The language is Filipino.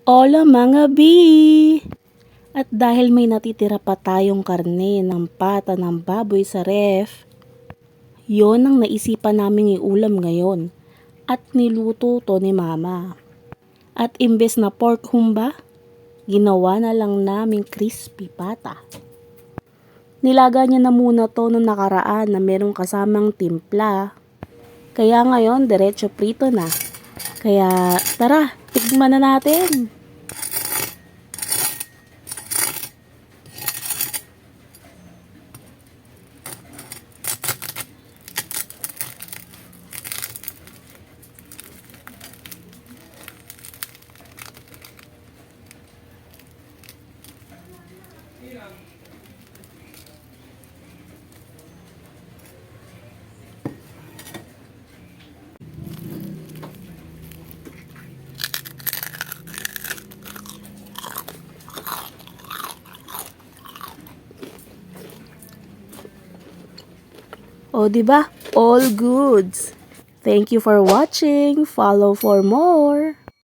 Hola mga B! At dahil may natitira pa tayong karne ng pata ng baboy sa ref, yon ang naisipan naming iulam ngayon at niluto to ni Mama. At imbes na pork humba, ginawa na lang naming crispy pata. Nilaga niya na muna to nung nakaraan na merong kasamang timpla. Kaya ngayon, diretso prito na. Kaya tara, tikman na natin! O diba? All goods! Thank you for watching. Follow for more.